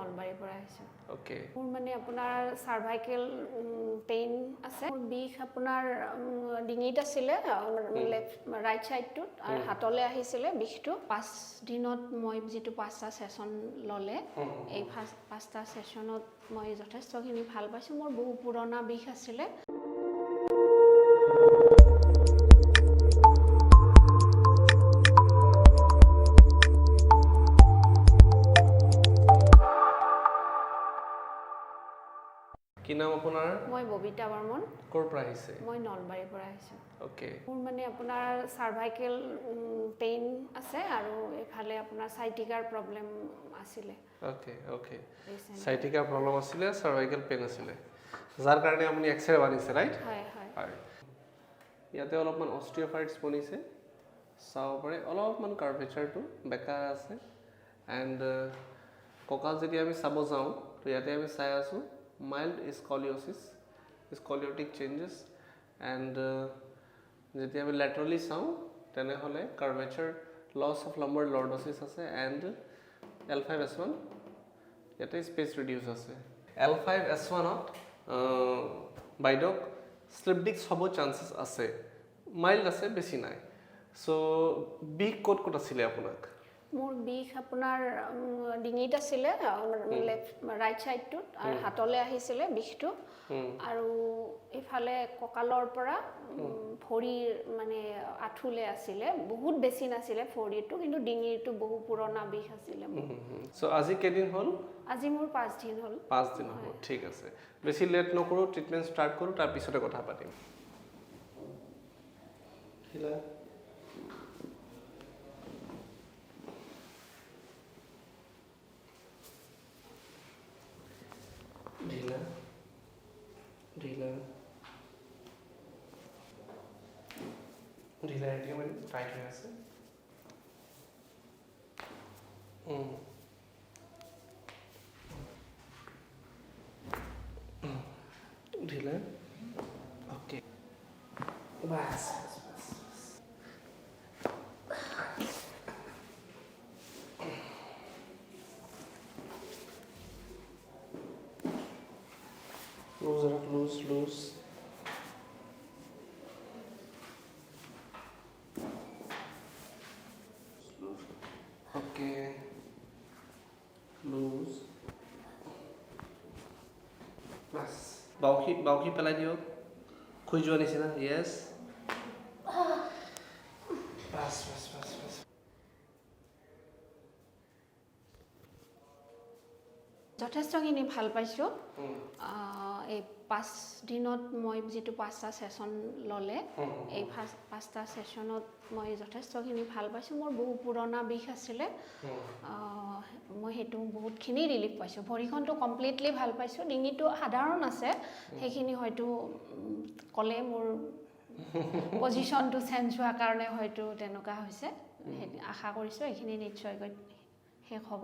নলবাৰীৰ পৰা আহিছোঁ। ওকে মোৰ মানে আপোনাৰ সাৰ্ভাইকেল পেইন আছে। মোৰ বিষ আপোনাৰ ডিঙিত আছিলে, ৰাইট সাইডটোত, আৰু হাতলৈ আহিছিলে বিষটো। 5 দিনত মই যিটো 5টা সেশন ল'লে, এই 5টা সেশনত মই যথেষ্টখিনি ভাল পাইছোঁ। মোৰ বহু পুৰণা বিষ আছিলে। কি নাম আপোনাৰ? মই ববিতা বৰ্মন। ক'ৰ পৰা আহিছে? মই নলবাৰীৰ পৰা আহিছোঁ। ওকে মোৰ মানে আপোনাৰ সাৰ্ভাইকেল পেইন আছে আৰু এফালে আপোনাৰ সাইটিকাৰ প্ৰব্লেম আছিলে। ওকে ওকে সাইটিকাৰ প্ৰব্লেম আছিলে, সাৰ্ভাইকেল পেইন আছিলে, যাৰ কাৰণে আপুনি এক্সৰে বানিছে, ৰাইট? হয় হয় হয়। ইয়াতে অলপমান অস্টিঅ'ফাইটিছ বনিছে, চাব পাৰে অলপমান কাৰ্ভেচাৰটো বেকা আছে। এণ্ড কঁকাল যদি আমি চাব যাওঁ, তো ইয়াতে আমি চাই আছোঁ মাইল্ড স্কলিঅ'চিছ, স্কলিঅ'টিক চেঞ্জেছ। এণ্ড যদি আমি লেটাৰেলি চাওঁ তেনেহ'লে কাৰ্ভেচাৰ, লছ অফ লাম্বাৰ লৰ্ডোচিছ আছে। এণ্ড L5S1 ইয়াতে স্পেচ ৰিডিউচ আছে। L5S1ত বাইদেউক স্লিপ ডিস্ক হ'ব চান্সেছ আছে, মাইল্ড আছে, বেছি নাই। চ' বিষ ক'ত ক'ত আছিলে আপোনাক? মোৰ বিষ আপোনাৰ ডিঙিত আছিলে, ৰাইট সাইডটোত, আৰু হাতলৈ আহিছিলে বিষটো। আৰু ইফালে কঁকালৰ পৰা ভৰিৰ মানে আঁঠুলে আছিলে, বহুত বেছি নাছিলে ভৰিটো, কিন্তু ডিঙিৰটো বহু পুৰণা বিষ আছিলে। চ' আজি কেইদিন হ'ল? আজি মোৰ 5 দিন হ'ল। 5 দিন হ'ব, ঠিক আছে। বেছি লেট নকৰোঁ, ট্ৰিটমেণ্ট ষ্টাৰ্ট কৰোঁ, তাৰপিছতে কথা পাতিম। ঢিলা ঢিলা ঢিলা, এতিয়া মানে টাইট হৈ আছে। ঢিলা, ওকে, বাস লুজ লুজ। Okay, loose. বাছ বাউসী পেলাই দিয়ক, খুই যোৱা নিচিনা। য়েছ, বাছ বাছ বাছ বাছ। যথেষ্টখিনি ভাল পাইছোঁ। এই 5 দিনত মই যিটো 5টা সেশন ল'লে, এই 5টা সেশনত মই যথেষ্টখিনি ভাল পাইছোঁ। মোৰ বহু পুৰণা বিষ আছিলে, মই সেইটো বহুতখিনি ৰিলিফ পাইছোঁ। ভৰিখনটো কমপ্লিটলি ভাল পাইছোঁ, ডিঙিটো সাধাৰণ আছে, সেইখিনি হয়তো ক'লে মোৰ পজিশ্যনটো চেঞ্জ হোৱাৰ কাৰণে হয়তো তেনেকুৱা হৈছে। আশা কৰিছোঁ এইখিনি নিশ্চয়কৈ শেষ হ'ব।